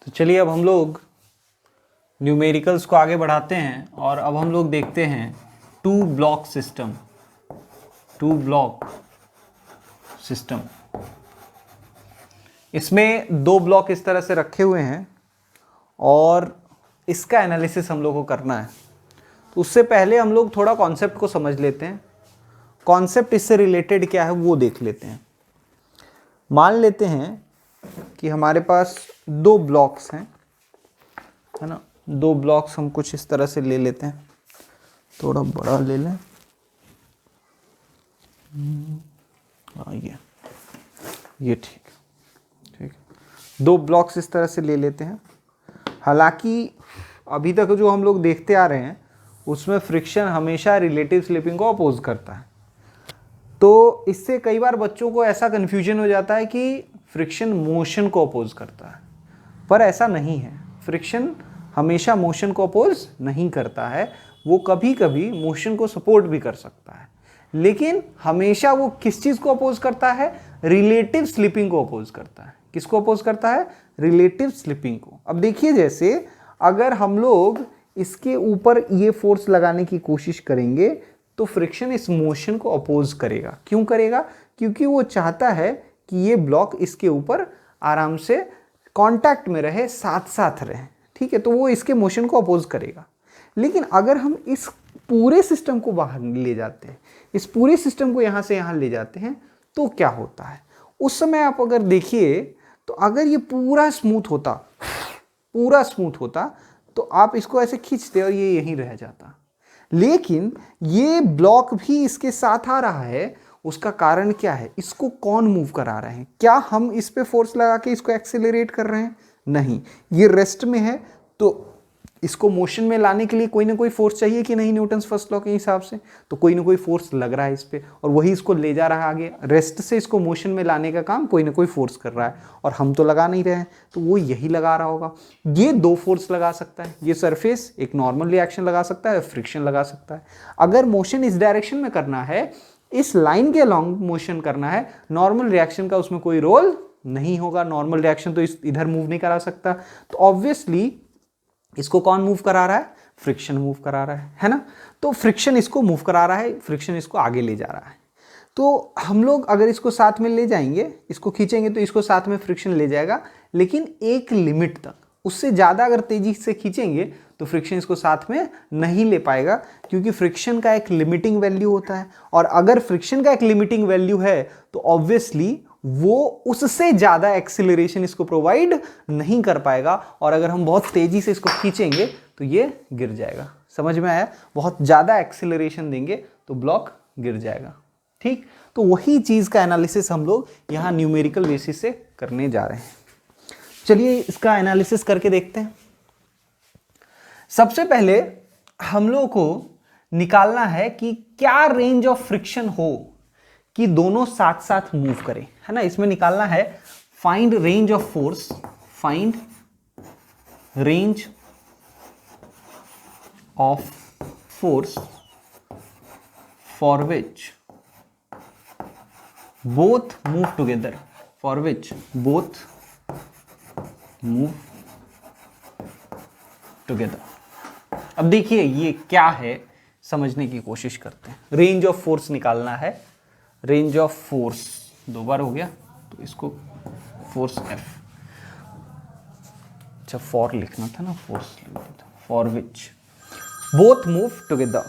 तो चलिए अब हम लोग न्यूमेरिकल्स को आगे बढ़ाते हैं और अब हम लोग देखते हैं टू ब्लॉक सिस्टम। इसमें दो ब्लॉक इस तरह से रखे हुए हैं और इसका एनालिसिस हम लोग को करना है। तो उससे पहले हम लोग थोड़ा कॉन्सेप्ट को समझ लेते हैं। कॉन्सेप्ट इससे रिलेटेड क्या है वो देख लेते हैं। मान लेते हैं कि हमारे पास दो ब्लॉक्स हैं, है ना। दो ब्लॉक्स हम कुछ इस तरह से ले लेते हैं, थोड़ा बड़ा ले लें। हाँ ये ठीक है। दो ब्लॉक्स इस तरह से ले लेते हैं। हालांकि अभी तक जो हम लोग देखते आ रहे हैं उसमें फ्रिक्शन हमेशा रिलेटिव स्लिपिंग को अपोज करता है। तो इससे कई बार बच्चों को ऐसा कन्फ्यूजन हो जाता है कि फ्रिक्शन मोशन को अपोज करता है, पर ऐसा नहीं है। फ्रिक्शन हमेशा मोशन को अपोज नहीं करता है, वो कभी कभी मोशन को सपोर्ट भी कर सकता है, लेकिन हमेशा वो किस चीज़ को अपोज करता है? रिलेटिव स्लिपिंग को अपोज करता है। किसको अपोज करता है? रिलेटिव स्लिपिंग को। अब देखिए, जैसे अगर हम लोग इसके ऊपर ये फोर्स लगाने की कोशिश करेंगे तो फ्रिक्शन इस मोशन को अपोज करेगा। क्यों करेगा? क्योंकि वो चाहता है कि ये ब्लॉक इसके ऊपर आराम से कांटेक्ट में रहे, साथ साथ रहे, ठीक है। तो वो इसके मोशन को अपोज करेगा। लेकिन अगर हम इस पूरे सिस्टम को बाहर ले जाते हैं, इस पूरे सिस्टम को यहाँ से यहाँ ले जाते हैं, तो क्या होता है? उस समय आप अगर देखिए तो अगर ये पूरा स्मूथ होता तो आप इसको ऐसे खींचते और ये यहीं रह जाता। लेकिन ये ब्लॉक भी इसके साथ आ रहा है। उसका कारण क्या है? इसको कौन मूव करा रहे हैं? क्या हम इस पे फोर्स लगा के इसको एक्सेलरेट कर रहे हैं? नहीं, ये रेस्ट में है। तो इसको मोशन में लाने के लिए कोई ना कोई फोर्स चाहिए कि नहीं? न्यूटन्स फर्स्ट लॉ के हिसाब से तो कोई ना कोई फोर्स लग रहा है इस पे, और वही इसको ले जा रहा है आगे। रेस्ट से इसको मोशन में लाने का काम कोई ना कोई फोर्स कर रहा है, और हम तो लगा नहीं रहे हैं, तो वो यही लगा रहा होगा। ये दो फोर्स लगा सकता है। ये सरफेस एक नॉर्मल रिएक्शन लगा सकता है, फ्रिक्शन लगा सकता है। अगर मोशन इस डायरेक्शन में करना है, इस लाइन के अलॉन्ग मोशन करना है, नॉर्मल रिएक्शन का उसमें कोई रोल नहीं होगा। नॉर्मल रिएक्शन तो इधर मूव नहीं करा सकता। तो ऑब्वियसली इसको कौन मूव करा रहा है? फ्रिक्शन मूव करा रहा है ना। तो फ्रिक्शन इसको मूव करा रहा है, फ्रिक्शन इसको आगे ले जा रहा है। तो हम लोग अगर इसको साथ में ले जाएंगे, इसको खींचेंगे तो इसको साथ में फ्रिक्शन ले जाएगा, लेकिन एक लिमिट तक। उससे ज़्यादा अगर तेजी से खींचेंगे तो फ्रिक्शन इसको साथ में नहीं ले पाएगा, क्योंकि फ्रिक्शन का एक लिमिटिंग वैल्यू होता है। और अगर फ्रिक्शन का एक लिमिटिंग वैल्यू है तो ऑब्वियसली वो उससे ज़्यादा एक्सीलरेशन इसको प्रोवाइड नहीं कर पाएगा। और अगर हम बहुत तेज़ी से इसको खींचेंगे तो ये गिर जाएगा। समझ में आया? बहुत ज़्यादा एक्सीलरेशन देंगे तो ब्लॉक गिर जाएगा। ठीक, तो वही चीज़ का एनालिसिस हम लोग यहाँ न्यूमेरिकल बेसिस से करने जा रहे हैं। चलिए इसका एनालिसिस करके देखते हैं। सबसे पहले हम लोग को निकालना है कि क्या रेंज ऑफ फ्रिक्शन हो कि दोनों साथ साथ मूव करें, है ना। इसमें निकालना है find range of force, find range of force for which both move together, for which both move together. अब देखिए ये क्या है, समझने की कोशिश करते हैं। रेंज ऑफ फोर्स निकालना है। रेंज ऑफ फोर्स दो बार हो गया, तो इसको फोर्स एफ, अच्छा फॉर लिखना था ना, फोर्स लिखना था। For which both move together.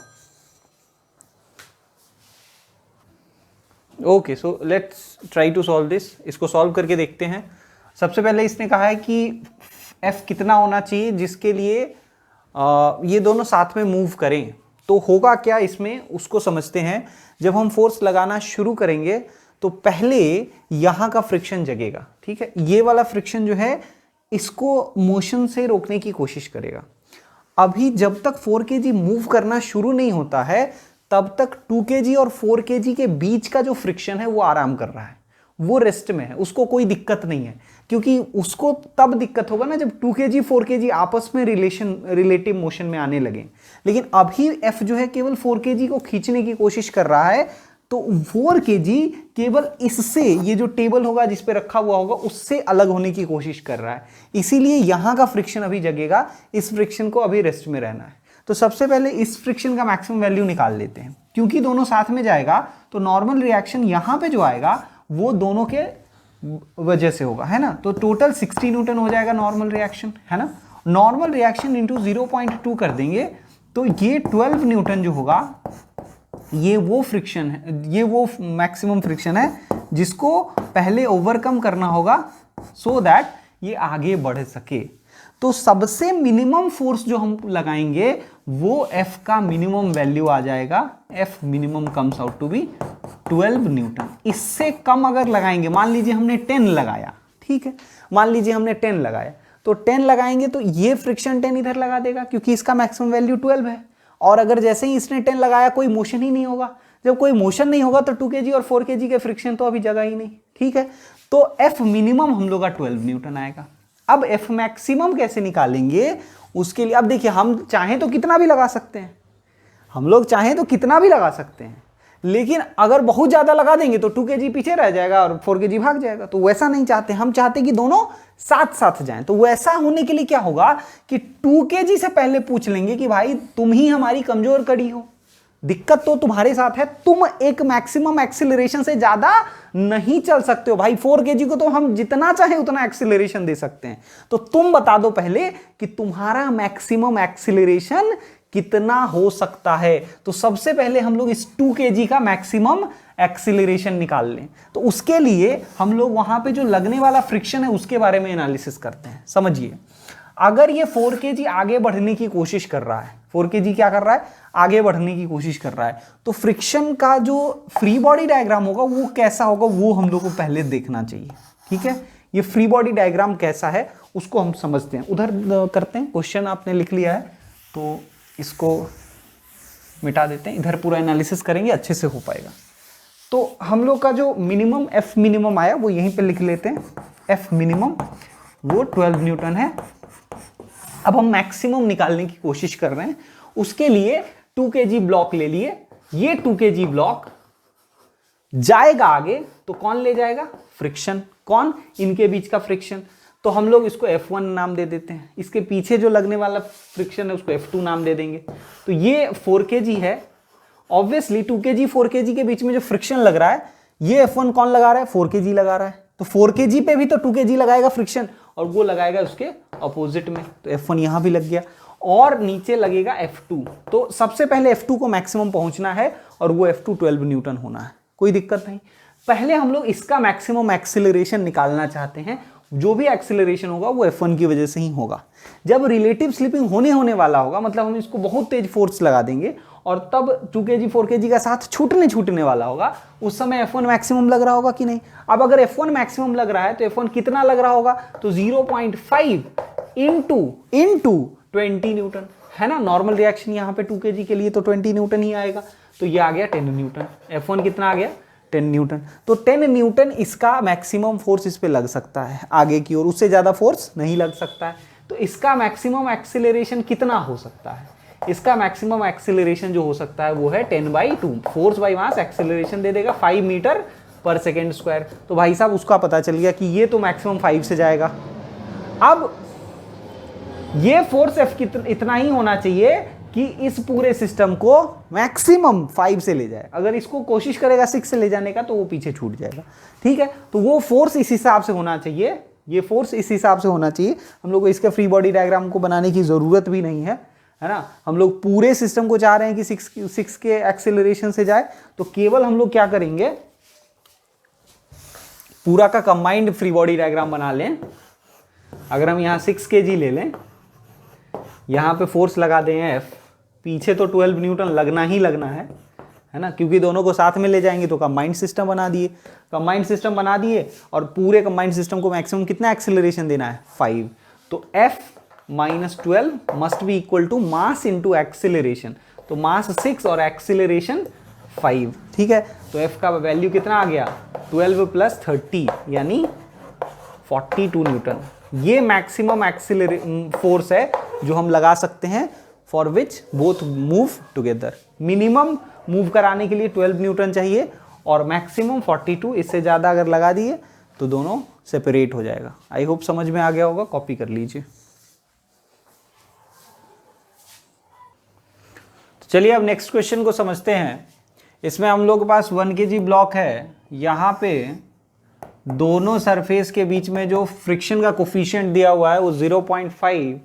Okay, so let's try to solve this. इसको सॉल्व करके देखते हैं। सबसे पहले इसने कहा है कि एफ कितना होना चाहिए जिसके लिए ये दोनों साथ में मूव करें। तो होगा क्या इसमें, उसको समझते हैं। जब हम फोर्स लगाना शुरू करेंगे तो पहले यहां का फ्रिक्शन जगेगा, ठीक है। ये वाला फ्रिक्शन जो है इसको मोशन से रोकने की कोशिश करेगा। अभी जब तक 4 kg मूव करना शुरू नहीं होता है तब तक 2 kg और 4 kg के बीच का जो फ्रिक्शन है वो आराम कर रहा है, वो रेस्ट में है, उसको कोई दिक्कत नहीं है। क्योंकि उसको तब दिक्कत होगा ना जब 2 kg 4 kg आपस में रिलेटिव मोशन में आने लगे। लेकिन अभी F जो है केवल 4 kg को खींचने की कोशिश कर रहा है, तो 4 kg केवल इससे, ये जो टेबल होगा जिस पे रखा हुआ होगा उससे अलग होने की कोशिश कर रहा है, इसीलिए यहां का फ्रिक्शन अभी जगेगा, इस फ्रिक्शन को अभी रेस्ट में रहना है। तो सबसे पहले इस फ्रिक्शन का मैक्सिमम वैल्यू निकाल लेते हैं, क्योंकि दोनों साथ में जाएगा तो नॉर्मल रिएक्शन यहां पे जो आएगा वो दोनों के वजह से होगा, है ना। तो टोटल 60 न्यूटन हो जाएगा नॉर्मल रिएक्शन, है ना। नॉर्मल रिएक्शन इंटू 0.2 कर देंगे तो ये 12 न्यूटन जो होगा ये वो फ्रिक्शन है, ये वो मैक्सिमम फ्रिक्शन है जिसको पहले ओवरकम करना होगा सो दैट ये आगे बढ़ सके। तो सबसे मिनिमम फोर्स जो हम लगाएंगे वो F का मिनिमम वैल्यू आ जाएगा, F minimum comes out to be 12 newton. इससे कम अगर लगाएंगे, मान लीजिए हमने 10 लगाया, ठीक है, मान लीजिए हमने 10 लगाया, तो 10 लगाएंगे तो ये फ्रिक्शन 10 इधर लगा देगा क्योंकि इसका मैक्सिमम वैल्यू 12 है। और अगर जैसे ही इसने 10 लगाया कोई मोशन ही नहीं होगा, जब कोई मोशन नहीं होगा तो 2 kg और 4 kg के फ्रिक्शन तो अभी जगह ही नहीं, ठीक है। तो F मिनिमम हम लोग का 12 न्यूटन आएगा। अब F मैक्सिमम कैसे निकालेंगे उसके लिए, अब देखिए हम चाहें तो कितना भी लगा सकते हैं, हम लोग चाहें तो कितना भी लगा सकते हैं, लेकिन अगर बहुत ज्यादा लगा देंगे तो 2 kg पीछे रह जाएगा और 4 kg भाग जाएगा। तो वैसा नहीं चाहते, हम चाहते कि दोनों साथ साथ जाएं। तो वैसा होने के लिए क्या होगा कि 2 kg से पहले पूछ लेंगे कि भाई तुम ही हमारी कमजोर कड़ी हो, दिक्कत तो तुम्हारे साथ है, तुम एक मैक्सिमम एक्सीलरेशन से ज्यादा नहीं चल सकते हो। भाई 4 kg को तो हम जितना चाहे उतना एक्सीलरेशन दे सकते हैं, तो तुम बता दो पहले कि तुम्हारा मैक्सिमम एक्सीलरेशन कितना हो सकता है। तो सबसे पहले हम लोग इस 2 kg का मैक्सिमम एक्सीलरेशन निकाल लें। तो उसके लिए हम लोग वहां पे जो लगने वाला फ्रिक्शन है उसके बारे में एनालिसिस करते हैं। समझिए, अगर ये 4 kg आगे बढ़ने की कोशिश कर रहा है, 4 kg क्या कर रहा है, आगे बढ़ने की कोशिश कर रहा है, तो फ्रिक्शन का जो फ्री बॉडी डायग्राम होगा वो कैसा होगा वो हम लोग को पहले देखना चाहिए, ठीक है। ये फ्री बॉडी डायग्राम कैसा है उसको हम समझते हैं। उधर करते हैं, क्वेश्चन आपने लिख लिया है तो इसको मिटा देते हैं, इधर पूरा एनालिसिस करेंगे, अच्छे से हो पाएगा। तो हम लोग का जो मिनिमम F मिनिमम आया वो यहीं पे लिख लेते हैं, F मिनिमम वो 12 न्यूटन है। अब हम मैक्सिमम निकालने की कोशिश कर रहे हैं, उसके लिए 2 kg ब्लॉक ले लिए। ये 2 kg ब्लॉक जाएगा आगे तो कौन ले जाएगा, फ्रिक्शन, कौन, इनके बीच का फ्रिक्शन। तो हम लोग इसको F1 नाम दे देते हैं, इसके पीछे जो लगने वाला फ्रिक्शन है उसको F2 नाम दे देंगे। तो ये 4 kg है, ऑब्वियसली 2 kg 4 kg के बीच में जो फ्रिक्शन लग रहा है ये F1 कौन लगा रहा है, 4 kg लगा रहा है। तो 4 kg पे भी तो 2 kg लगाएगा फ्रिक्शन और वो लगाएगा उसके अपोजिट में, तो F1 यहां भी लग गया और नीचे लगेगा F2। तो सबसे पहले F2 को मैक्सिमम पहुंचना है और वो F2 12 न्यूटन होना है, कोई दिक्कत नहीं। पहले हम लोग इसका मैक्सिमम एक्सीलरेशन निकालना चाहते हैं, जो भी एक्सीलरेशन होगा वो F1 की वजह से ही होगा। जब रिलेटिव स्लिपिंग होने वाला होगा, मतलब हम इसको बहुत तेज फोर्स लगा देंगे और तब 2 kg 4 kg का साथ छूटने वाला होगा, उस समय F1 मैक्सिमम लग रहा होगा कि नहीं। अब अगर F1 मैक्सिमम लग रहा है तो F1 कितना लग रहा होगा, तो 0.5 इंटू 20 न्यूटन, है ना। नॉर्मल रिएक्शन यहाँ पे 2 kg के लिए तो 20 न्यूटन ही आएगा, तो ये आ गया 10 न्यूटन। F1 कितना आ गया, 10 न्यूटन। तो 10 न्यूटन इसका मैक्सिमम फोर्स इस पे लग सकता है आगे की ओर, उससे ज्यादा फोर्स नहीं लग सकता है। तो इसका मैक्सिमम एक्सीलरेशन कितना हो सकता है, इसका मैक्सिमम एक्सीलरेशन जो हो सकता है वो है 10/2, फोर्स बाई मास एक्सीलरेशन दे देगा 5 मीटर पर सेकेंड स्क्वायर। तो भाई साहब उसका पता चल गया कि ये तो मैक्सिमम 5 से जाएगा। अब ये फोर्स F इतना ही होना चाहिए कि इस पूरे सिस्टम को मैक्सिमम 5 से ले जाए। अगर इसको कोशिश करेगा 6 से ले जाने का तो वो पीछे छूट जाएगा, ठीक है। तो वो फोर्स इस हिसाब से होना चाहिए, ये फोर्स इस हिसाब से होना चाहिए। हम लोग को इसके फ्री बॉडी डायग्राम को बनाने की जरूरत भी नहीं है ना। हम लोग पूरे सिस्टम को चाह रहे हैं कि 6 के एक्सेलरेशन से जाए, तो केवल हम लोग क्या करेंगे, पूरा का कंबाइंड फ्री बॉडी डायग्राम बना लें। अगर हम यहाँ 6 kg ले लें, यहाँ पे फोर्स लगा दें F, पीछे तो 12 न्यूटन लगना ही लगना है ना, क्योंकि दोनों को साथ में ले जाएंगे। तो कंबाइंड सिस्टम बना दिए, और पूरे कंबाइंड सिस्टम को मैक्सिमम कितना एक्सेलरेशन देना है, 5। तो F minus 12 must be equal to mass into acceleration. तो मास 6 और एक्सेलरेशन 5, ठीक है। तो F का वैल्यू कितना आ गया, 12 प्लस 30 यानी 42 न्यूटन। ये मैक्सिमम फोर्स है जो हम लगा सकते हैं for which both move together. Minimum move कराने के लिए 12 न्यूटन चाहिए और मैक्सिमम 42, इससे ज़्यादा अगर लगा दिए तो दोनों सेपरेट हो जाएगा। आई होप समझ में आ गया होगा, कॉपी कर लीजिए। तो चलिए अब नेक्स्ट क्वेश्चन को समझते हैं। इसमें हम लोग के पास 1 kg ब्लॉक है, यहाँ पे दोनों सरफेस के बीच में जो फ्रिक्शन का कोफिशिएंट दिया हुआ है वो 0.5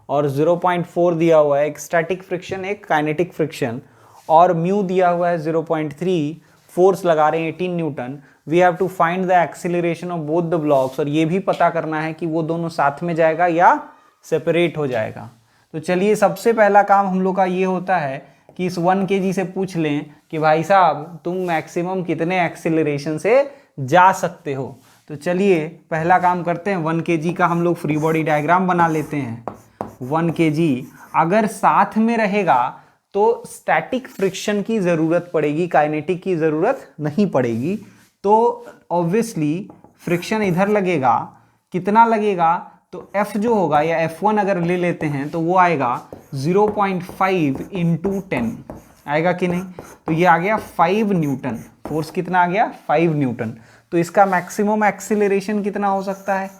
और 0.4 दिया हुआ है, एक स्टैटिक फ्रिक्शन एक काइनेटिक फ्रिक्शन, और म्यू दिया हुआ है 0.3, फोर्स लगा रहे हैं 18 newton. We have to find the acceleration of both the blocks, और ये भी पता करना है कि वो दोनों साथ में जाएगा या सेपरेट हो जाएगा। तो चलिए सबसे पहला काम हम लोग का ये होता है कि इस 1 kg से पूछ लें कि भाई साहब तुम मैक्सिमम कितने एक्सीलरेशन से जा सकते हो। तो चलिए पहला काम करते हैं, 1 kg का हम लोग फ्री बॉडी डायग्राम बना लेते हैं। 1 kg अगर साथ में रहेगा तो स्टैटिक फ्रिक्शन की ज़रूरत पड़ेगी, काइनेटिक की ज़रूरत नहीं पड़ेगी। तो ऑब्वियसली फ्रिक्शन इधर लगेगा, कितना लगेगा, तो F जो होगा या F1 अगर ले लेते हैं तो वो आएगा 0.5 × 10 आएगा कि नहीं। तो ये आ गया 5 न्यूटन, फोर्स कितना आ गया 5 न्यूटन। तो इसका मैक्सिमम एक्सीलरेशन कितना हो सकता है,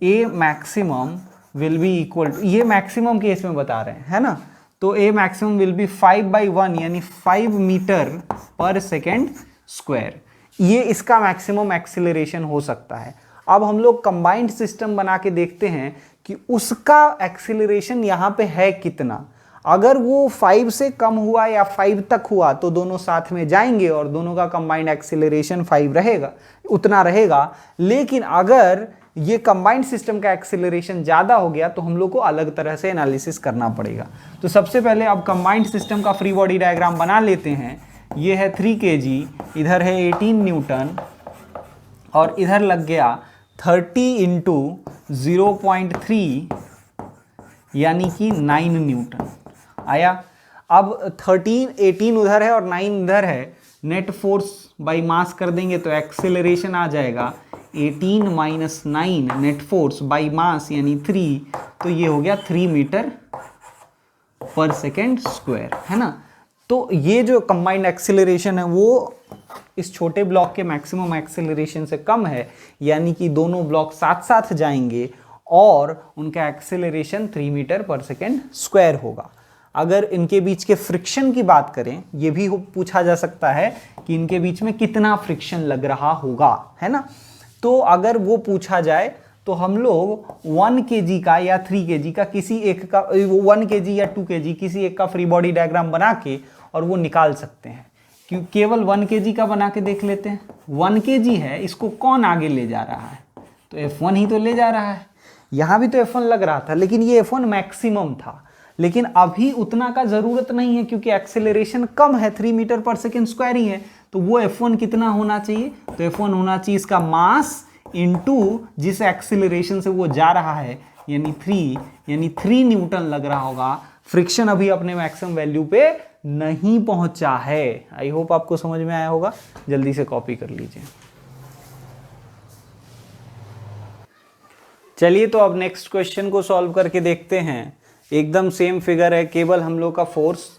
A maximum will be equal to, ये मैक्सिमम केस में बता रहे हैं है ना, तो A मैक्सिमम विल बी 5/1 यानी 5 मीटर पर सेकेंड स्क्वायर। ये इसका मैक्सिमम एक्सीलरेशन हो सकता है। अब हम लोग कंबाइंड सिस्टम बना के देखते हैं कि उसका एक्सीलरेशन यहाँ पे है कितना। अगर वो 5 से कम हुआ या 5 तक हुआ तो दोनों साथ में जाएंगे और दोनों का कंबाइंड एक्सीलरेशन 5 रहेगा, उतना रहेगा। लेकिन अगर ये कंबाइंड सिस्टम का एक्सीलरेशन ज़्यादा हो गया तो हम लोग को अलग तरह से एनालिसिस करना पड़ेगा। तो सबसे पहले अब कंबाइंड सिस्टम का फ्री बॉडी डायग्राम बना लेते हैं। ये है 3 kg, इधर है 18 न्यूटन और इधर लग गया 30 × 0.3 यानी कि 9 न्यूटन आया। अब 18 उधर है और 9 इधर है, नेट फोर्स बाई मास कर देंगे तो एक्सेलरेशन आ जाएगा 18 - 9 नेट फोर्स बाई मास यानी 3, तो ये हो गया 3 मीटर पर सेकेंड स्क्वायर है ना। तो ये जो कंबाइंड एक्सेलरेशन है वो इस छोटे ब्लॉक के मैक्सिमम एक्सेलरेशन से कम है, यानी कि दोनों ब्लॉक साथ साथ जाएंगे और उनका acceleration 3 metre per second square होगा। अगर इनके बीच के फ्रिक्शन की बात करें, ये भी पूछा जा सकता है कि इनके बीच में कितना फ्रिक्शन लग रहा होगा है ना। तो अगर वो पूछा जाए तो हम लोग 1 kg का या 3 kg का किसी एक का, 1 kg या 2 kg किसी एक का फ्री बॉडी डायग्राम बना के और वो निकाल सकते हैं। क्यों केवल 1 kg का बना के देख लेते हैं। 1 kg है, इसको कौन आगे ले जा रहा है, तो F1 ही तो ले जा रहा है। यहाँ भी तो F1 लग रहा था, लेकिन ये F1 मैक्सिमम था। लेकिन अभी उतना का ज़रूरत नहीं है क्योंकि एक्सेलरेशन कम है, 3 मीटर पर सेकेंड स्क्वायर ही है। तो वो F1 कितना होना चाहिए, तो F1 होना चाहिए इसका मास इंटू जिस एक्सेलरेशन से वो जा रहा है यानी 3 न्यूटन लग रहा होगा। फ्रिक्शन अभी अपने मैक्सिमम वैल्यू पे नहीं पहुंचा है। आई होप आपको समझ में आया होगा, जल्दी से कॉपी कर लीजिए। चलिए तो अब नेक्स्ट क्वेश्चन को सॉल्व करके देखते हैं। एकदम सेम फिगर है, केवल हम लोग का फोर्स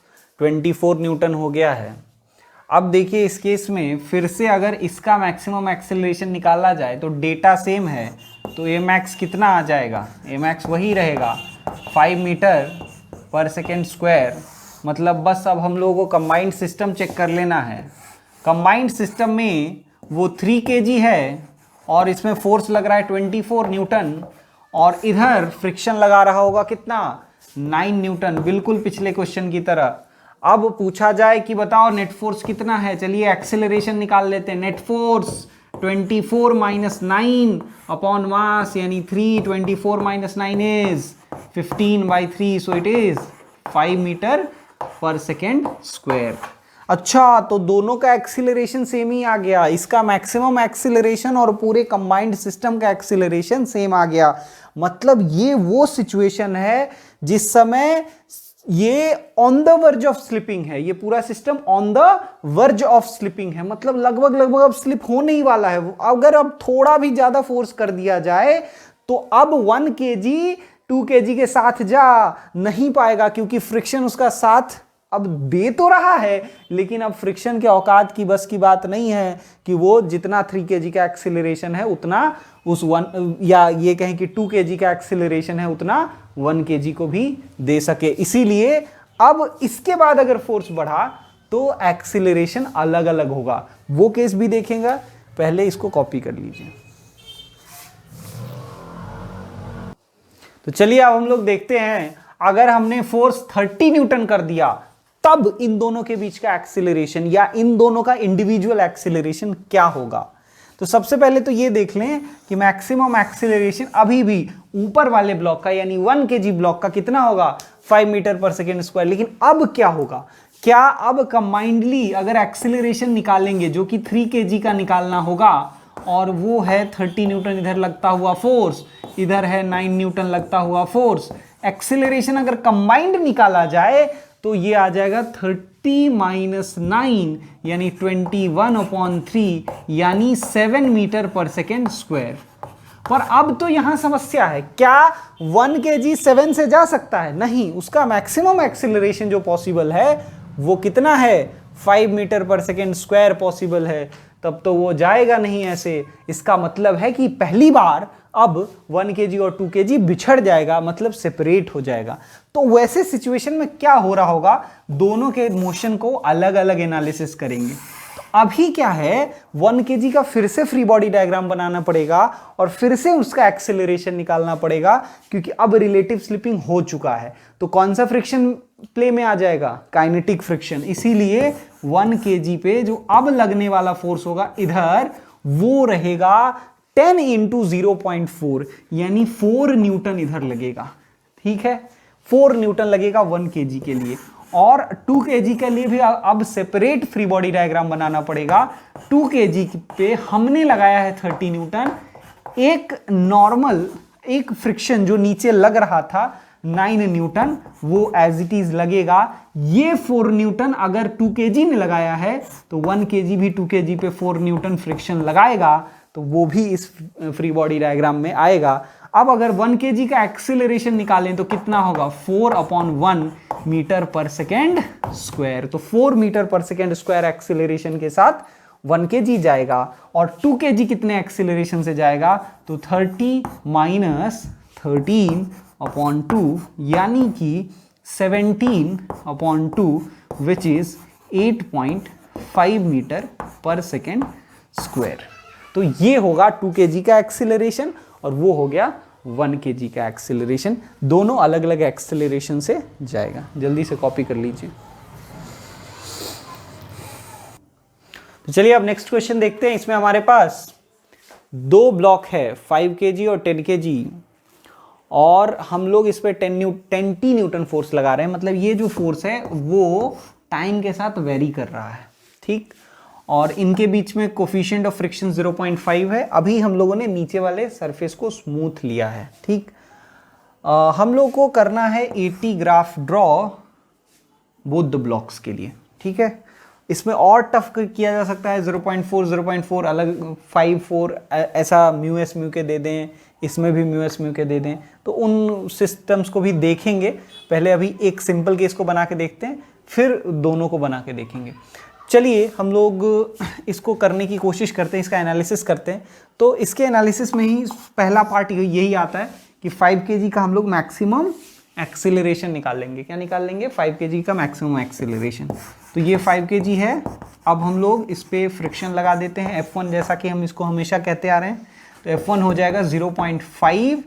24 न्यूटन हो गया है। अब देखिए इस केस में फिर से अगर इसका मैक्सिमम एक्सेलरेशन निकाला जाए तो डेटा सेम है, तो ए मैक्स कितना आ जाएगा, ए मैक्स वही रहेगा 5 मीटर पर सेकेंड स्क्वायर। मतलब बस अब हम लोगों को कंबाइंड सिस्टम चेक कर लेना है। कंबाइंड सिस्टम में वो 3 kg है और इसमें फोर्स लग रहा है 24 न्यूटन और इधर फ्रिक्शन लगा रहा होगा कितना 9 न्यूटन, बिल्कुल पिछले क्वेश्चन की तरह। अब पूछा जाए कि बताओ नेट फोर्स कितना है, चलिए एक्सेलरेशन निकाल लेते हैं। नेट फोर्स 24 - 9 अपॉन मास यानी 3, 24 - 9 is 15/3, so it is 5 metre per second square. अच्छा, तो दोनों का एक्सीलरेशन सेम ही आ गया, इसका मैक्सिमम एक्सीलरेशन और पूरे कंबाइंड सिस्टम का एक्सीलरेशन सेम आ गया। मतलब ये वो सिचुएशन है जिस समय ये on the verge of slipping है, ये पूरा सिस्टम on the verge of slipping है, मतलब लगभग अब स्लिप होने ही वाला है। अगर अब थोड़ा भी ज्यादा फोर्स कर दिया जाए तो अब 1 kg 2 kg के साथ जा नहीं पाएगा क्योंकि फ्रिक्शन उसका साथ अब दे तो रहा है, लेकिन अब फ्रिक्शन के औकात की बस की बात नहीं है कि वो जितना 3 kg का एक्सिलरेशन है उतना उस 1, या ये कहें कि 2 kg का एक्सिलरेशन है उतना 1 kg को भी दे सके। इसीलिए अब इसके बाद अगर फोर्स बढ़ा तो एक्सिलरेशन अलग अलग होगा, वो केस भी देखेंगे। पहले इसको कॉपी कर लीजिए। तो चलिए अब हम लोग देखते हैं, अगर हमने फोर्स 30 न्यूटन कर दिया तब इन दोनों के बीच का एक्सिलरेशन या इन दोनों का इंडिविजुअल एक्सिलरेशन क्या होगा। तो सबसे पहले तो ये देख लें कि मैक्सिमम एक्सिलरेशन अभी भी ऊपर वाले ब्लॉक का यानी 1 kg ब्लॉक का कितना होगा, 5 मीटर पर सेकेंड स्क्वायर। लेकिन अब क्या होगा, क्या अब कंबाइंडली अगर एक्सिलरेशन निकालेंगे जो कि 3 kg का निकालना होगा, और वो है 30 न्यूटन इधर लगता हुआ फोर्स, इधर है 9 न्यूटन लगता हुआ फोर्स, एक्सिलरेशन अगर कंबाइंड निकाला जाए तो ये आ जाएगा 30 माइनस 9 यानी 21/3 यानी 7 मीटर पर सेकेंड स्क्वायर। पर अब तो यहां समस्या है, क्या 1 kg 7 से जा सकता है? नहीं, उसका मैक्सिमम एक्सिलरेशन जो पॉसिबल है वो कितना है, 5 metre per second square possible है, तब तो वो जाएगा नहीं ऐसे। इसका मतलब है कि पहली बार अब 1 kg और 2 kg बिछड़ जाएगा, मतलब सेपरेट हो जाएगा। तो वैसे सिचुएशन में क्या हो रहा होगा, दोनों के मोशन को अलग अलग एनालिसिस करेंगे। तो अभी क्या है, 1 kg का फिर से फ्री बॉडी डायग्राम बनाना पड़ेगा और फिर से उसका एक्सेलरेशन निकालना पड़ेगा, क्योंकि अब रिलेटिव स्लिपिंग हो चुका है। तो कौन सा फ्रिक्शन प्ले में आ जाएगा, काइनेटिक फ्रिक्शन। इसीलिए 1 kg पे जो अब लगने वाला फोर्स होगा इधर, वो रहेगा 10 × 0.4 यानी 4 न्यूटन इधर लगेगा। ठीक है, 4 न्यूटन लगेगा 1 kg के लिए। और 2 kg के लिए भी अब सेपरेट फ्री बॉडी डायग्राम बनाना पड़ेगा। 2 kg पे हमने लगाया है 30 न्यूटन, एक नॉर्मल एक फ्रिक्शन जो नीचे लग रहा था 9 न्यूटन, वो एज इट इज लगेगा। ये 4 न्यूटन अगर 2 kg ने लगाया है तो 1 kg भी 2 kg पे 4 न्यूटन फ्रिक्शन लगाएगा, तो वो भी इस फ्री बॉडी डायग्राम में आएगा। अब अगर 1 kg का एक्सिलरेशन निकालें तो कितना होगा, 4/1 मीटर पर सेकेंड स्क्वायर। तो 4 metre per second square acceleration के साथ 1 kg जाएगा। और 2 kg कितने एक्सिलरेशन से जाएगा, तो 30 माइनस 13/2 यानी कि 17/2 which is 8.5 metre per second square. तो ये होगा 2 kg का एक्सिलरेशन और वो हो गया 1 kg का एक्सिलरेशन। दोनों अलग अलग एक्सिलरेशन से जाएगा। जल्दी से कॉपी कर लीजिए। तो चलिए अब नेक्स्ट क्वेश्चन देखते हैं। इसमें हमारे पास 2 ब्लॉक है, 5 kg और 10 kg, और हम लोग इस पे 10 न्यूटन फोर्स लगा रहे हैं। मतलब ये जो फोर्स है वो टाइम के साथ वेरी कर रहा है। ठीक, और इनके बीच में कोफिशिएंट ऑफ फ्रिक्शन 0.5 है। अभी हम लोगों ने नीचे वाले सरफेस को स्मूथ लिया है। ठीक, हम लोग को करना है 80 graph draw both the blocks के लिए। ठीक है, इसमें और टफ किया जा सकता है, 0.4 अलग, 5 4 ऐसा म्यू एस म्यू के दे दें, इसमें भी म्यू एस म्यू के दे दें। तो उन सिस्टम्स को भी देखेंगे। पहले अभी एक सिंपल केस को बना के देखते हैं, फिर दोनों को बना के देखेंगे। चलिए हम लोग इसको करने की कोशिश करते हैं, इसका एनालिसिस करते हैं। तो इसके एनालिसिस में ही पहला पार्ट यही आता है कि 5 kg का हम लोग मैक्सिमम एक्सिलरेशन निकाल लेंगे। क्या निकाल लेंगे, 5 kg का मैक्सिमम एक्सिलरेशन। तो ये 5 kg है। अब हम लोग इस पर फ्रिक्शन लगा देते हैं F1, जैसा कि हम इसको हमेशा कहते आ रहे हैं। तो F1 हो जाएगा 0.5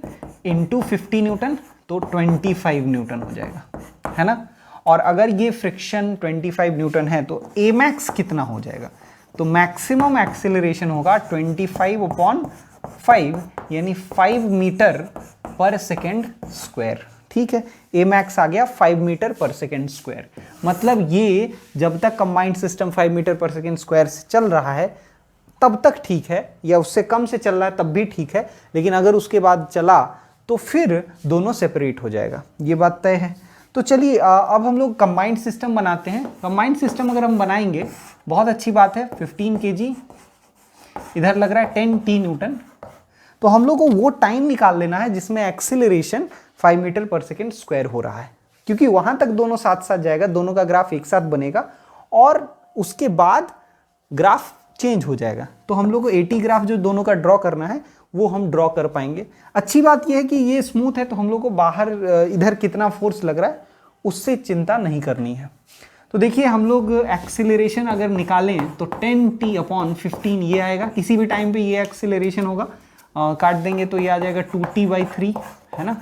× 50 न्यूटन, तो 25 न्यूटन हो जाएगा, है ना। और अगर ये फ्रिक्शन 25 न्यूटन है तो A मैक्स कितना हो जाएगा, तो मैक्सिमम एक्सिलरेशन होगा 25/5 यानी 5 मीटर पर सेकेंड स्क्वायर। ठीक है, A मैक्स आ गया 5 मीटर पर सेकेंड स्क्वायर। मतलब ये जब तक combined system 5 metre per second square से चल रहा है तब तक ठीक है, या उससे कम से चल रहा है तब भी ठीक है। लेकिन अगर उसके बाद चला तो फिर दोनों सेपरेट हो जाएगा, ये बात तय है। तो चलिए अब हम लोग कंबाइंड सिस्टम बनाते हैं। कंबाइंड सिस्टम अगर हम बनाएंगे, बहुत अच्छी बात है, 15 kg इधर लग रहा है 10 T न्यूटन। तो हम लोग को वो टाइम निकाल लेना है जिसमें acceleration 5 metre per second square हो रहा है। क्योंकि वहां तक दोनों साथ साथ जाएगा, दोनों का ग्राफ एक साथ बनेगा और उसके बाद ग्राफ चेंज हो जाएगा। तो हम लोग को 80 ग्राफ जो दोनों का ड्रॉ करना है वो हम ड्रॉ कर पाएंगे। अच्छी बात यह है कि ये स्मूथ है, तो हम लोग को बाहर इधर कितना फोर्स लग रहा है उससे चिंता नहीं करनी है। तो देखिए हम लोग एक्सीलरेशन अगर निकालें तो 10t/15 ये आएगा, किसी भी टाइम पे ये एक्सीलरेशन होगा, काट देंगे तो ये आ जाएगा 2t/3, है ना।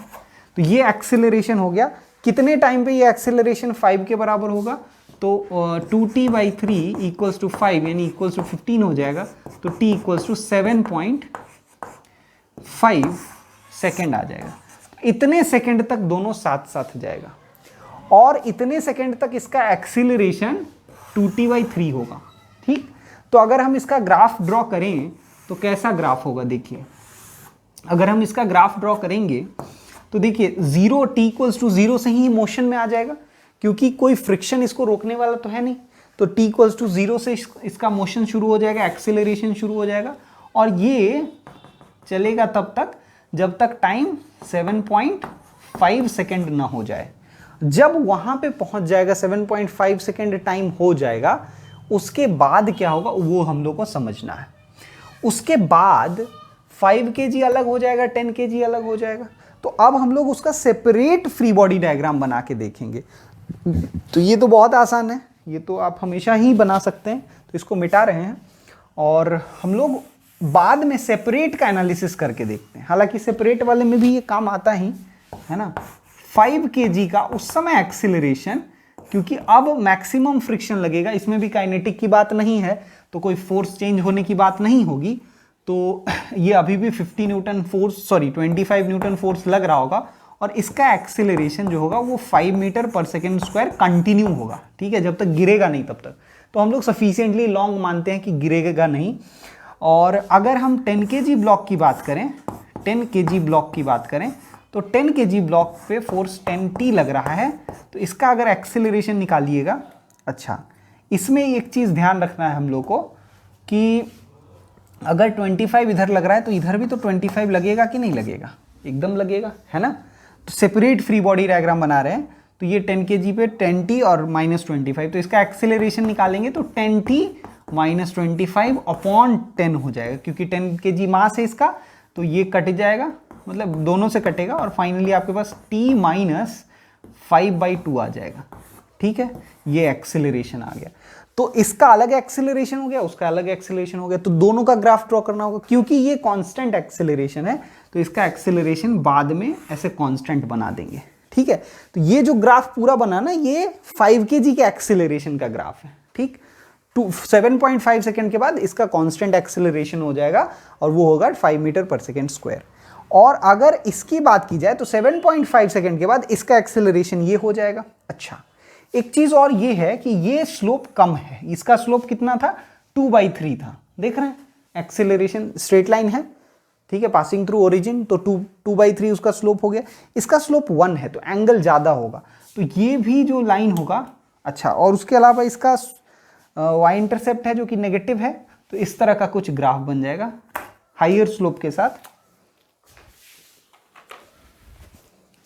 तो ये एक्सीलरेशन हो गया। कितने टाइम पे ये एक्सीलरेशन 5 के बराबर होगा, तो 2t/3 इक्वल्स टू 5 यानी इक्वल्स टू 15 हो जाएगा। तो t इक्वल्स टू 7.5 सेकेंड आ जाएगा। इतने सेकेंड तक दोनों साथ साथ जाएगा और इतने सेकेंड तक इसका एक्सीलरेशन 2t/3 होगा, ठीक। तो अगर हम इसका ग्राफ ड्रॉ करें तो कैसा ग्राफ होगा, देखिए अगर हम इसका ग्राफ ड्रॉ करेंगे तो देखिए 0 t इक्वल्स टू 0 से ही मोशन में आ जाएगा, क्योंकि कोई फ्रिक्शन इसको रोकने वाला तो है नहीं। तो t इक्वल्स टू 0 से इसका मोशन शुरू हो जाएगा, एक्सीलरेशन शुरू हो जाएगा और ये चलेगा तब तक जब तक टाइम 7.5 सेकेंड ना हो जाए। जब वहां पे पहुंच जाएगा 7.5 सेकेंड टाइम हो जाएगा, उसके बाद क्या होगा वो हम लोग को समझना है। उसके बाद 5 kg अलग हो जाएगा, 10 kg अलग हो जाएगा। तो अब हम लोग उसका सेपरेट फ्री बॉडी डायग्राम बना के देखेंगे। तो ये तो बहुत आसान है, ये तो आप हमेशा ही बना सकते हैं। तो इसको मिटा रहे हैं और हम लोग बाद में सेपरेट का एनालिसिस करके देखते हैं। हालांकि सेपरेट वाले में भी ये काम आता ही है ना। 5 kg का उस समय एक्सीलरेशन, क्योंकि अब मैक्सिमम फ्रिक्शन लगेगा, इसमें भी काइनेटिक की बात नहीं है तो कोई फोर्स चेंज होने की बात नहीं होगी। तो ये अभी भी 25 न्यूटन फोर्स लग रहा होगा और इसका एक्सीलरेशन जो होगा वो 5 metre per second square continue होगा, ठीक है, जब तक गिरेगा नहीं तब तक। तो हम लोग सफिशिएंटली लॉन्ग मानते हैं कि गिरेगा नहीं। और अगर हम 10 kg ब्लॉक की बात करें, 10 kg ब्लॉक की बात करें तो 10 kg ब्लॉक पे फोर्स 10t लग रहा है। तो इसका अगर एक्सीलरेशन निकालिएगा, अच्छा इसमें एक चीज़ ध्यान रखना है हम लोग को कि अगर 25 इधर लग रहा है तो इधर भी तो 25 लगेगा कि नहीं लगेगा, एकदम लगेगा, है ना। तो सेपरेट फ्री बॉडी डायग्राम बना रहे हैं। तो ये 10 kg पे 10t और -25, तो इसका एक्सीलरेशन निकालेंगे तो 10t -25/10 हो जाएगा, क्योंकि 10 kg मास है इसका। तो ये कट जाएगा, मतलब दोनों से कटेगा और फाइनली आपके पास t -5/2 आ जाएगा, ठीक है। ये एक्सीलरेशन आ गया। तो इसका अलग एक्सीलरेशन हो गया, उसका अलग एक्सीलरेशन हो गया। तो दोनों का ग्राफ ड्रॉ करना होगा, क्योंकि ये कांस्टेंट एक्सीलरेशन है तो इसका एक्सीलरेशन बाद में ऐसे कांस्टेंट बना देंगे, ठीक है। तो ये जो ग्राफ पूरा बना ना, ये 5 kg के एक्सीलरेशन का ग्राफ है, ठीक। 7.5 सेकेंड के बाद इसका कांस्टेंट एक्सीलरेशन हो जाएगा और वो होगा 5 मीटर पर सेकेंड स्क्वायर। और अगर इसकी बात की जाए तो 7.5 सेकेंड के बाद इसका एक्सीलरेशन ये हो जाएगा। अच्छा, एक चीज और ये है कि ये स्लोप कम है, इसका स्लोप कितना था, 2/3 था। देख रहे हैं एक्सीलरेशन स्ट्रेट लाइन है, ठीक है, पासिंग थ्रू ओरिजिन, तो 2/3 उसका स्लोप हो गया। इसका स्लोप 1 है तो एंगल ज्यादा होगा, तो ये भी जो लाइन होगा। अच्छा, और उसके अलावा इसका y इंटरसेप्ट है जो कि नेगेटिव है, तो इस तरह का कुछ ग्राफ बन जाएगा हाइयर स्लोप के साथ,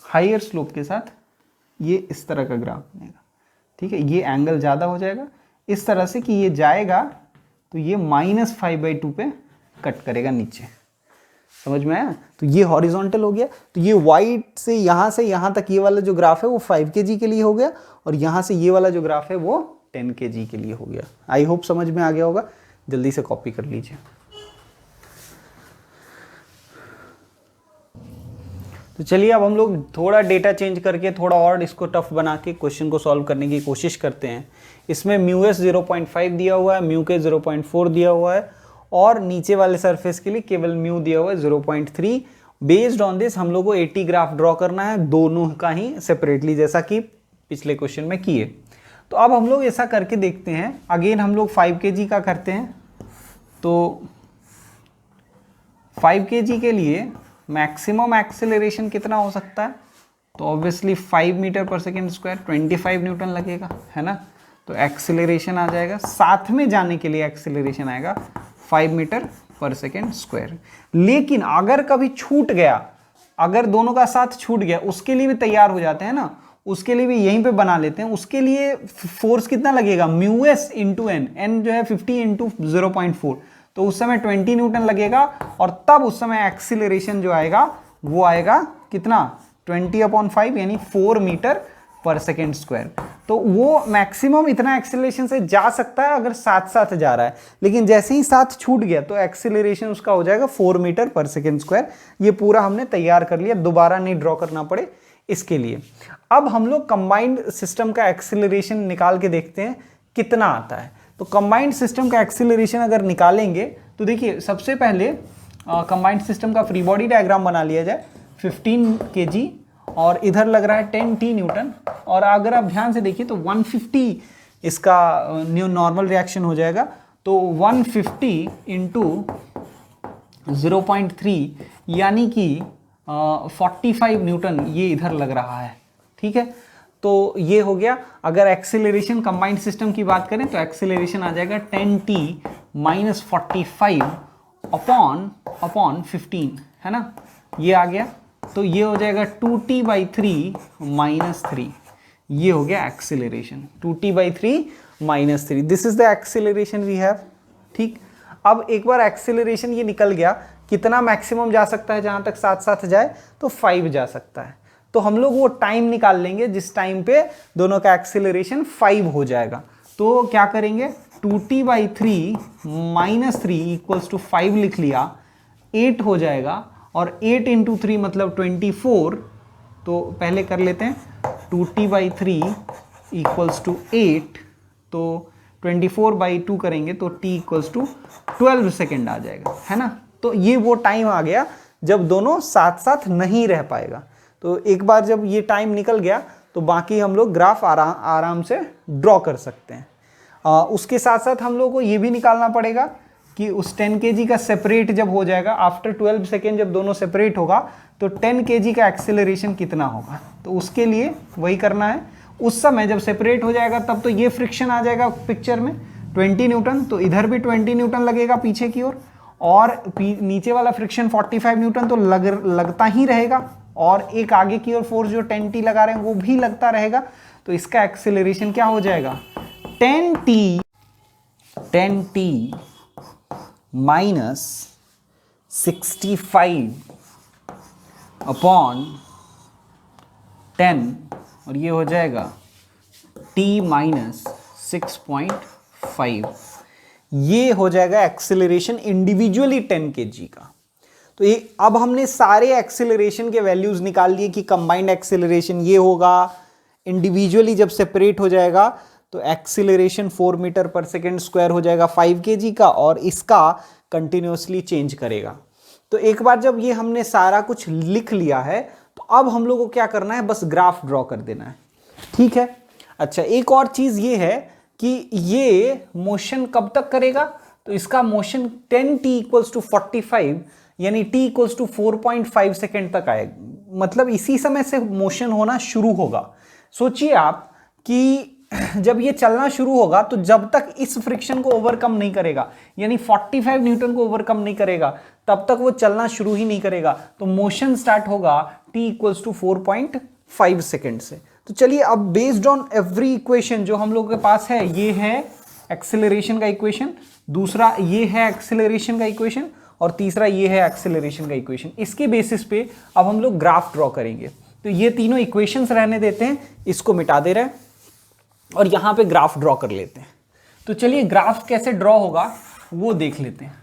हाइयर स्लोप के साथ ये इस तरह का ग्राफ बनेगा, ठीक है। ये एंगल ज़्यादा हो जाएगा इस तरह से कि ये जाएगा तो ये -5/2 पे कट करेगा नीचे, समझ में आया। तो ये हॉरिजॉन्टल हो गया। तो ये वाइट से यहाँ तक ये वाला जो ग्राफ है वो 5 kg के लिए हो गया और यहाँ से ये वाला जो ग्राफ है वो 10 kg के लिए हो गया। आई होप समझ में आ गया होगा, जल्दी से कॉपी कर लीजिए। तो चलिए अब हम लोग थोड़ा डेटा चेंज करके थोड़ा और इसको टफ बना के क्वेश्चन को सॉल्व करने की कोशिश करते हैं। इसमें μs 0.5 दिया हुआ है, μk 0.4 दिया हुआ है और नीचे वाले सरफेस के लिए केवल म्यू दिया हुआ है 0.3। बेस्ड ऑन दिस हम लोग को 80 ग्राफ ड्रॉ करना है, दोनों का ही सेपरेटली, जैसा कि पिछले क्वेश्चन में किए। तो अब हम लोग ऐसा करके देखते हैं। अगेन हम लोग 5 kg का करते हैं। तो 5 kg के लिए मैक्सिमम एक्सेलरेशन कितना हो सकता है, तो obviously 5 metre per second square 25 Newton लगेगा, है ना। तो एक्सेलरेशन आ जाएगा, साथ में जाने के लिए एक्सेलरेशन आएगा 5 मीटर पर सेकेंड स्क्वायर। लेकिन अगर कभी छूट गया, अगर दोनों का साथ छूट गया, उसके लिए भी तैयार हो जाते हैं ना, उसके लिए भी यहीं पे बना लेते हैं। उसके लिए फोर्स कितना लगेगा, mu S into N, N जो है 50 इंटू 0.4, तो उस समय 20 न्यूटन लगेगा। और तब उस समय एक्सीलरेशन जो आएगा वो आएगा कितना, 20/5 यानी 4 मीटर पर सेकेंड स्क्वायर। तो वो मैक्सिमम इतना एक्सीलरेशन से जा सकता है अगर साथ साथ जा रहा है, लेकिन जैसे ही साथ छूट गया तो एक्सीलरेशन उसका हो जाएगा 4 मीटर पर सेकेंड स्क्वायर। ये पूरा हमने तैयार कर लिया, दोबारा नहीं ड्रॉ करना पड़े इसके लिए। अब हम लोग कंबाइंड सिस्टम का एक्सीलरेशन निकाल के देखते हैं कितना आता है। तो कंबाइंड सिस्टम का एक्सीलरेशन अगर निकालेंगे तो देखिए, सबसे पहले कंबाइंड सिस्टम का फ्री बॉडी डायग्राम बना लिया जाए। 15 kg और इधर लग रहा है 10 न्यूटन, और अगर आप ध्यान से देखिए तो 150 इसका न्यू नॉर्मल रिएक्शन हो जाएगा। तो 150 इंटू 0.3 यानी कि 45 न्यूटन ये इधर लग रहा है, ठीक है। तो ये हो गया। अगर एक्सीलरेशन कंबाइंड सिस्टम की बात करें तो एक्सीलरेशन आ जाएगा 10t माइनस 45 अपॉन 15, है ना, ये आ गया। तो ये हो जाएगा 2t/3 माइनस 3, ये हो गया acceleration, 2t/3 minus 3, this is the acceleration we have, ठीक। अब एक बार एक्सीलरेशन ये निकल गया, कितना मैक्सिमम जा सकता है जहां तक साथ साथ जाए, तो 5 जा सकता है। तो हम लोग वो टाइम निकाल लेंगे जिस टाइम पे दोनों का एक्सीलरेशन 5 हो जाएगा। तो क्या करेंगे, 2t/3 माइनस 3 इक्वल्स टू 5 लिख लिया, 8 हो जाएगा, और 8 इंटू 3 मतलब 24। तो पहले कर लेते हैं, 2t/3 इक्वल्स टू 8, तो 24/2 करेंगे तो t इक्वल्स टू 12 सेकेंड आ जाएगा, है ना। तो ये वो टाइम आ गया जब दोनों साथ साथ नहीं रह पाएगा। तो एक बार जब ये टाइम निकल गया तो बाकी हम लोग ग्राफ आराम से ड्रॉ कर सकते हैं। उसके साथ साथ हम लोग को ये भी निकालना पड़ेगा कि उस 10 kg का सेपरेट जब हो जाएगा, आफ्टर 12 सेकेंड जब दोनों सेपरेट होगा तो 10 kg का एक्सेलरेशन कितना होगा। तो उसके लिए वही करना है, उस समय जब सेपरेट हो जाएगा तब तो ये फ्रिक्शन आ जाएगा पिक्चर में 20 न्यूटन, तो इधर भी 20 न्यूटन लगेगा पीछे की ओर, और नीचे वाला फ्रिक्शन 45 न्यूटन तो लगता ही रहेगा, और एक आगे की ओर फोर्स जो 10t लगा रहे हैं वो भी लगता रहेगा। तो इसका एक्सेलरेशन क्या हो जाएगा, 10t माइनस 65 अपॉन 10, और ये हो जाएगा t माइनस 6.5। ये हो जाएगा एक्सेलरेशन इंडिविजुअली 10 kg का। तो ये अब हमने सारे एक्सेलरेशन के वैल्यूज निकाल लिए कि कंबाइंड एक्सेलरेशन ये होगा, इंडिविजुअली जब सेपरेट हो जाएगा तो acceleration 4 metre per second square हो जाएगा 5 kg का, और इसका कंटिन्यूसली चेंज करेगा। तो एक बार जब ये हमने सारा कुछ लिख लिया है तो अब हम लोग को क्या करना है, बस ग्राफ ड्रॉ कर देना है, ठीक है। अच्छा, एक और चीज ये है कि ये मोशन कब तक करेगा, तो इसका मोशन 10t इक्वल्स टू 45 यानी t इक्वल्स टू 4.5 सेकेंड तक आएगा, मतलब इसी समय से मोशन होना शुरू होगा। सोचिए आप कि जब ये चलना शुरू होगा तो जब तक इस फ्रिक्शन को ओवरकम नहीं करेगा, यानी 45 न्यूटन को ओवरकम नहीं करेगा, तब तक वो चलना शुरू ही नहीं करेगा। तो मोशन स्टार्ट होगा t इक्वल्स टू 4.5 सेकेंड से। तो चलिए अब बेस्ड ऑन एवरी इक्वेशन जो हम लोगों के पास है, ये है एक्सेलरेशन का इक्वेशन, दूसरा ये है एक्सेलरेशन का इक्वेशन, और तीसरा ये है एक्सेलरेशन का इक्वेशन। इसके बेसिस पे अब हम लोग ग्राफ ड्रॉ करेंगे। तो ये तीनों इक्वेशंस रहने देते हैं, इसको मिटा दे रहे हैं और यहां पे ग्राफ ड्रॉ कर लेते हैं। तो चलिए ग्राफ कैसे ड्रॉ होगा वो देख लेते हैं।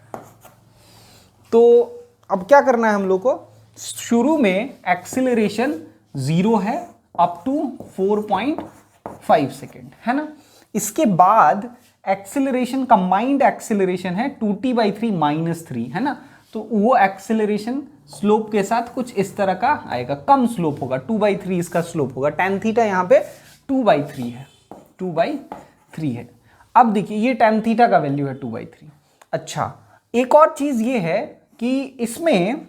तो अब क्या करना है हम लोग को, शुरू में एक्सेलरेशन 0 है अप टू 4.5 सेकेंड, है ना। इसके बाद एक्सेलरेशन कंबाइंड एक्सेलरेशन है 2t/3 माइनस 3, है ना। तो वो एक्सेलरेशन स्लोप के साथ कुछ इस तरह का आएगा, कम स्लोप होगा, 2/3 इसका स्लोप होगा। tan थीटा यहाँ पे 2/3 है, 2/3 है। अब देखिए ये tan थीटा का वैल्यू है 2/3। अच्छा, एक और चीज ये है कि इसमें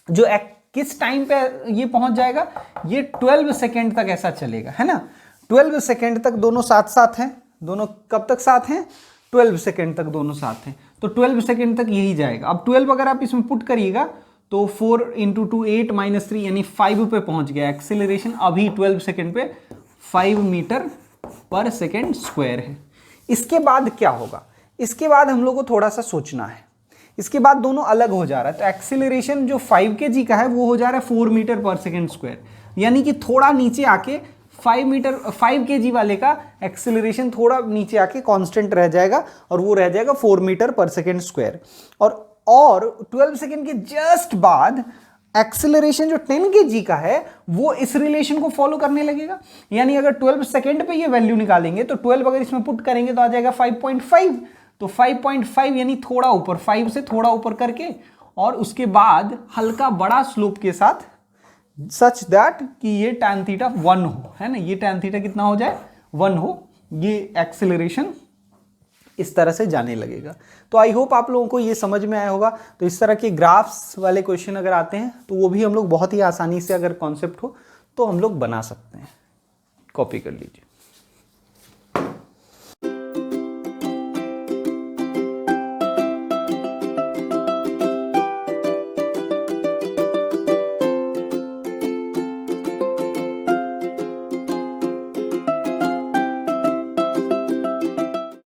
जो किस टाइम पे ये पहुंच जाएगा, ये 12 सेकेंड तक ऐसा चलेगा, है ना। 12 सेकेंड तक दोनों साथ साथ हैं, दोनों कब तक साथ हैं, 12 सेकेंड तक दोनों साथ हैं। तो 12 सेकेंड तक यही जाएगा। अब 12 अगर आप इसमें पुट करिएगा तो 4 इंटू 2 8 माइनस 3 यानी 5 पे पहुंच गया। एक्सेलरेशन अभी 12 सेकेंड पे 5 मीटर पर सेकेंड स्क्वायर है। इसके बाद क्या होगा, इसके बाद हम लोग को थोड़ा सा सोचना है। इसके बाद दोनों अलग हो जा रहा है, तो एक्सेलरेशन जो 5 kg का है वो हो जा रहा है 4 मीटर पर सेकेंड स्क्वायर, यानी कि थोड़ा नीचे आके 5 kg वाले का एक्सेलरेशन थोड़ा नीचे आके कांस्टेंट रह जाएगा और वो रह जाएगा 4 मीटर पर सेकेंड स्क्वायर। और 12 सेकेंड के जस्ट बाद एक्सेलरेशन जो 10 kg का है वो इस रिलेशन को फॉलो करने लगेगा। यानी अगर 12 सेकेंड पे ये वैल्यू निकालेंगे तो 12 अगर इसमें पुट करेंगे तो आ जाएगा 5.5। तो 5.5 यानी थोड़ा ऊपर, 5 से थोड़ा ऊपर करके और उसके बाद हल्का बड़ा स्लोप के साथ, सच दैट कि ये tan थीटा 1 हो, है ना, ये tan थीटा कितना हो जाए 1 हो, ये एक्सेलरेशन इस तरह से जाने लगेगा। तो आई होप आप लोगों को ये समझ में आया होगा। तो इस तरह के ग्राफ्स वाले क्वेश्चन अगर आते हैं तो वो भी हम लोग बहुत ही आसानी से, अगर कॉन्सेप्ट हो तो हम लोग बना सकते हैं। कॉपी कर लीजिए।